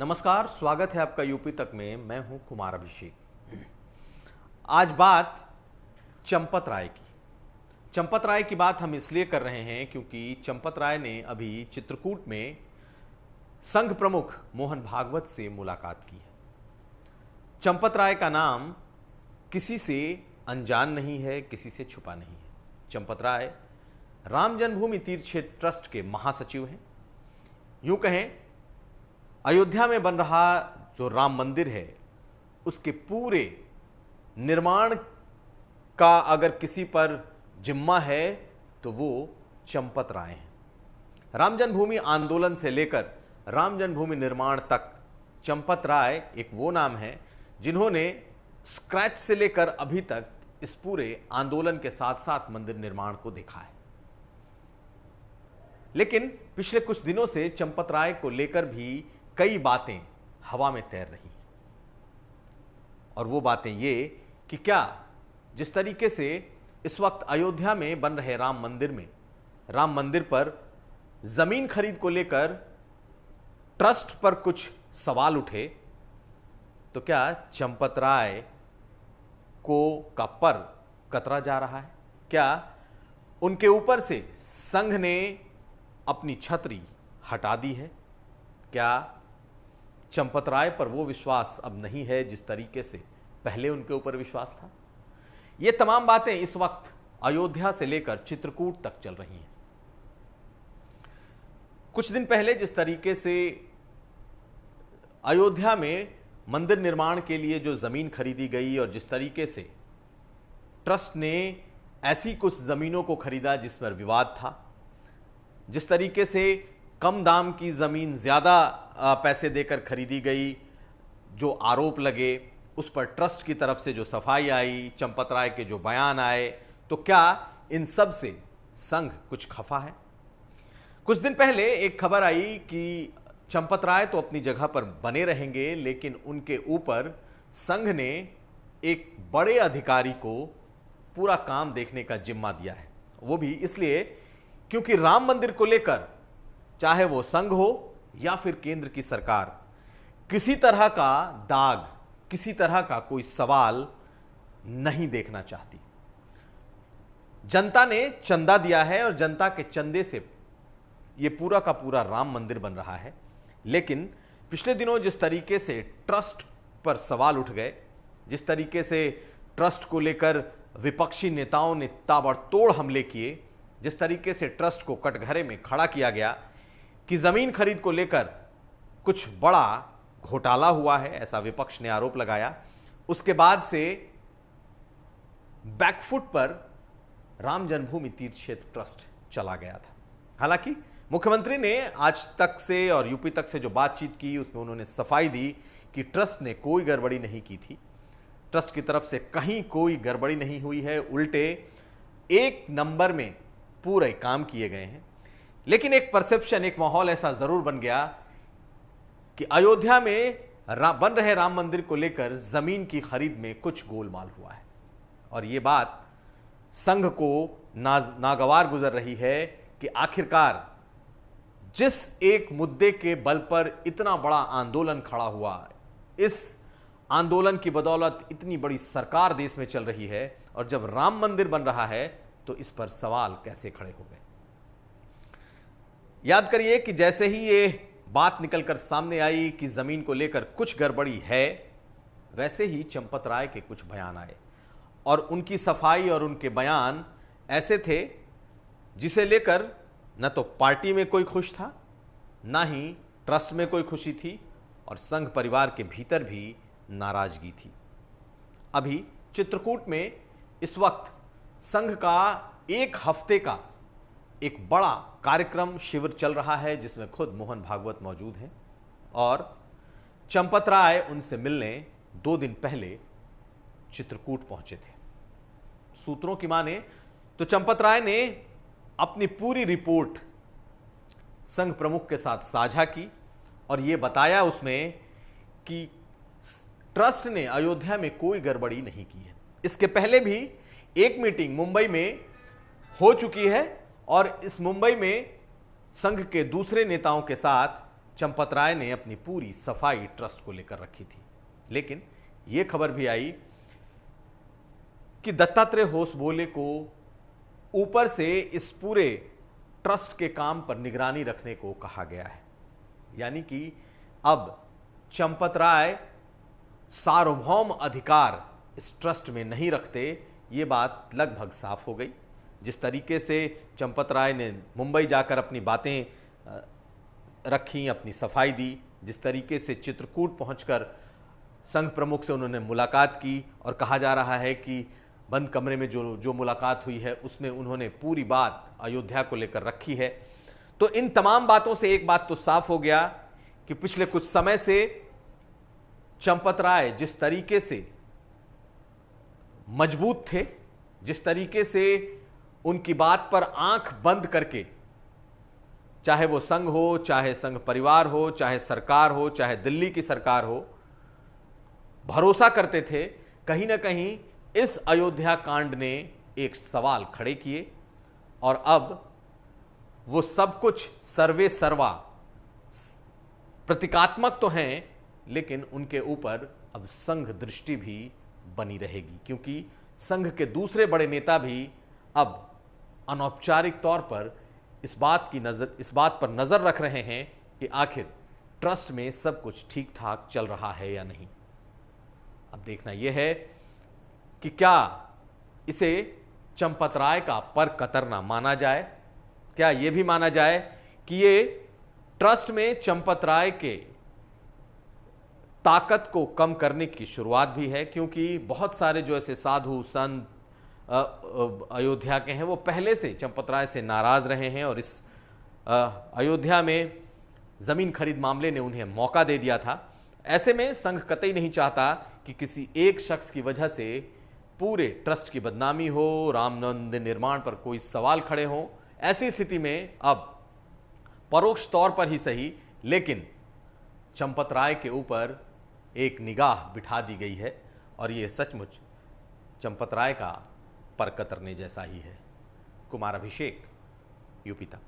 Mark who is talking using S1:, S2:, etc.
S1: नमस्कार, स्वागत है आपका यूपी तक में। मैं हूं कुमार अभिषेक। आज बात चंपत राय की। चंपत राय की बात हम इसलिए कर रहे हैं क्योंकि चंपत राय ने अभी चित्रकूट में संघ प्रमुख मोहन भागवत से मुलाकात की है। चंपत राय का नाम किसी से अनजान नहीं है, किसी से छुपा नहीं है। चंपत राय राम जन्मभूमि तीर्थ क्षेत्र ट्रस्ट के महासचिव हैं। यूं कहें, अयोध्या में बन रहा जो राम मंदिर है उसके पूरे निर्माण का अगर किसी पर जिम्मा है तो वो चंपत राय हैं। राम जन्मभूमि आंदोलन से लेकर राम जन्मभूमि निर्माण तक चंपत राय एक वो नाम है जिन्होंने स्क्रैच से लेकर अभी तक इस पूरे आंदोलन के साथ साथ मंदिर निर्माण को देखा है। लेकिन पिछले कुछ दिनों से चंपत राय को लेकर भी कई बातें हवा में तैर रही हैं। और वो बातें ये कि क्या जिस तरीके से इस वक्त अयोध्या में बन रहे राम मंदिर पर जमीन खरीद को लेकर ट्रस्ट पर कुछ सवाल उठे, तो क्या चंपत राय का पर कतरा जा रहा है? क्या उनके ऊपर से संघ ने अपनी छतरी हटा दी है? क्या चंपत राय पर वो विश्वास अब नहीं है जिस तरीके से पहले उनके ऊपर विश्वास था? ये तमाम बातें इस वक्त अयोध्या से लेकर चित्रकूट तक चल रही हैं। कुछ दिन पहले जिस तरीके से अयोध्या में मंदिर निर्माण के लिए जो जमीन खरीदी गई और जिस तरीके से ट्रस्ट ने ऐसी कुछ जमीनों को खरीदा जिस पर विवाद था, जिस तरीके से कम दाम की जमीन ज्यादा पैसे देकर खरीदी गई, जो आरोप लगे उस पर ट्रस्ट की तरफ से जो सफाई आई, चंपत राय के जो बयान आए, तो क्या इन सब से संघ कुछ खफा है? कुछ दिन पहले एक खबर आई कि चंपत राय तो अपनी जगह पर बने रहेंगे, लेकिन उनके ऊपर संघ ने एक बड़े अधिकारी को पूरा काम देखने का जिम्मा दिया है। वो भी इसलिए क्योंकि राम मंदिर को लेकर चाहे वो संघ हो या फिर केंद्र की सरकार, किसी तरह का दाग, किसी तरह का कोई सवाल नहीं देखना चाहती। जनता ने चंदा दिया है और जनता के चंदे से ये पूरा का पूरा राम मंदिर बन रहा है। लेकिन पिछले दिनों जिस तरीके से ट्रस्ट पर सवाल उठ गए, जिस तरीके से ट्रस्ट को लेकर विपक्षी नेताओं ने ताबड़तोड़ हमले किए, जिस तरीके से ट्रस्ट को कटघरे में खड़ा किया गया कि जमीन खरीद को लेकर कुछ बड़ा घोटाला हुआ है, ऐसा विपक्ष ने आरोप लगाया, उसके बाद से बैकफुट पर राम जन्मभूमि तीर्थ क्षेत्र ट्रस्ट चला गया था। हालांकि मुख्यमंत्री ने आज तक से और यूपी तक से जो बातचीत की उसमें उन्होंने सफाई दी कि ट्रस्ट ने कोई गड़बड़ी नहीं की थी, ट्रस्ट की तरफ से कहीं कोई गड़बड़ी नहीं हुई है, उल्टे एक नंबर में पूरे काम किए गए हैं। लेकिन एक परसेप्शन, एक माहौल ऐसा जरूर बन गया कि अयोध्या में बन रहे राम मंदिर को लेकर जमीन की खरीद में कुछ गोलमाल हुआ है। और यह बात संघ को नागवार गुजर रही है कि आखिरकार जिस एक मुद्दे के बल पर इतना बड़ा आंदोलन खड़ा हुआ, इस आंदोलन की बदौलत इतनी बड़ी सरकार देश में चल रही है, और जब राम मंदिर बन रहा है तो इस पर सवाल कैसे खड़े हो गए। याद करिए कि जैसे ही ये बात निकलकर सामने आई कि जमीन को लेकर कुछ गड़बड़ी है, वैसे ही चंपत राय के कुछ बयान आए और उनकी सफाई और उनके बयान ऐसे थे जिसे लेकर न तो पार्टी में कोई खुश था, ना ही ट्रस्ट में कोई खुशी थी, और संघ परिवार के भीतर भी नाराजगी थी। अभी चित्रकूट में इस वक्त संघ का एक हफ्ते का एक बड़ा कार्यक्रम शिविर चल रहा है जिसमें खुद मोहन भागवत मौजूद हैं, और चंपत राय उनसे मिलने 2 दिन पहले चित्रकूट पहुंचे थे। सूत्रों की माने तो चंपत राय ने अपनी पूरी रिपोर्ट संघ प्रमुख के साथ साझा की और यह बताया उसमें कि ट्रस्ट ने अयोध्या में कोई गड़बड़ी नहीं की है। इसके पहले भी एक मीटिंग मुंबई में हो चुकी है और इस मुंबई में संघ के दूसरे नेताओं के साथ चंपत राय ने अपनी पूरी सफाई ट्रस्ट को लेकर रखी थी। लेकिन यह खबर भी आई कि दत्तात्रेय होसबोले को ऊपर से इस पूरे ट्रस्ट के काम पर निगरानी रखने को कहा गया है। यानी कि अब चंपत राय सार्वभौम अधिकार इस ट्रस्ट में नहीं रखते, ये बात लगभग साफ हो गई। जिस तरीके से चंपत राय ने मुंबई जाकर अपनी बातें रखी, अपनी सफाई दी, जिस तरीके से चित्रकूट पहुंचकर संघ प्रमुख से उन्होंने मुलाकात की, और कहा जा रहा है कि बंद कमरे में जो मुलाकात हुई है उसमें उन्होंने पूरी बात अयोध्या को लेकर रखी है। तो इन तमाम बातों से एक बात तो साफ हो गया कि पिछले कुछ समय से चंपत राय जिस तरीके से मजबूत थे, जिस तरीके से उनकी बात पर आंख बंद करके, चाहे वो संघ हो, चाहे संघ परिवार हो, चाहे सरकार हो, चाहे दिल्ली की सरकार हो, भरोसा करते थे, कहीं ना कहीं इस अयोध्या कांड ने एक सवाल खड़े किए। और अब वो सब कुछ सर्वे सर्वा प्रतीकात्मक तो हैं, लेकिन उनके ऊपर अब संघ दृष्टि भी बनी रहेगी, क्योंकि संघ के दूसरे बड़े नेता भी अब अनौपचारिक तौर पर इस बात पर नजर रख रहे हैं कि आखिर ट्रस्ट में सब कुछ ठीक ठाक चल रहा है या नहीं। अब देखना यह है कि क्या इसे चंपत राय का पर कतरना माना जाए, क्या यह भी माना जाए कि ये ट्रस्ट में चंपत राय के ताकत को कम करने की शुरुआत भी है, क्योंकि बहुत सारे जो ऐसे साधु संत अयोध्या के हैं वो पहले से चंपत राय से नाराज रहे हैं, और इस अयोध्या में जमीन खरीद मामले ने उन्हें मौका दे दिया था। ऐसे में संघ कतई नहीं चाहता कि किसी एक शख्स की वजह से पूरे ट्रस्ट की बदनामी हो, राम मंदिर निर्माण पर कोई सवाल खड़े हों। ऐसी स्थिति में अब परोक्ष तौर पर ही सही, लेकिन चंपत राय के ऊपर एक निगाह बिठा दी गई है, और यह सचमुच चंपत राय का पर कतरने जैसा ही है। कुमार अभिषेक, यूपी तक।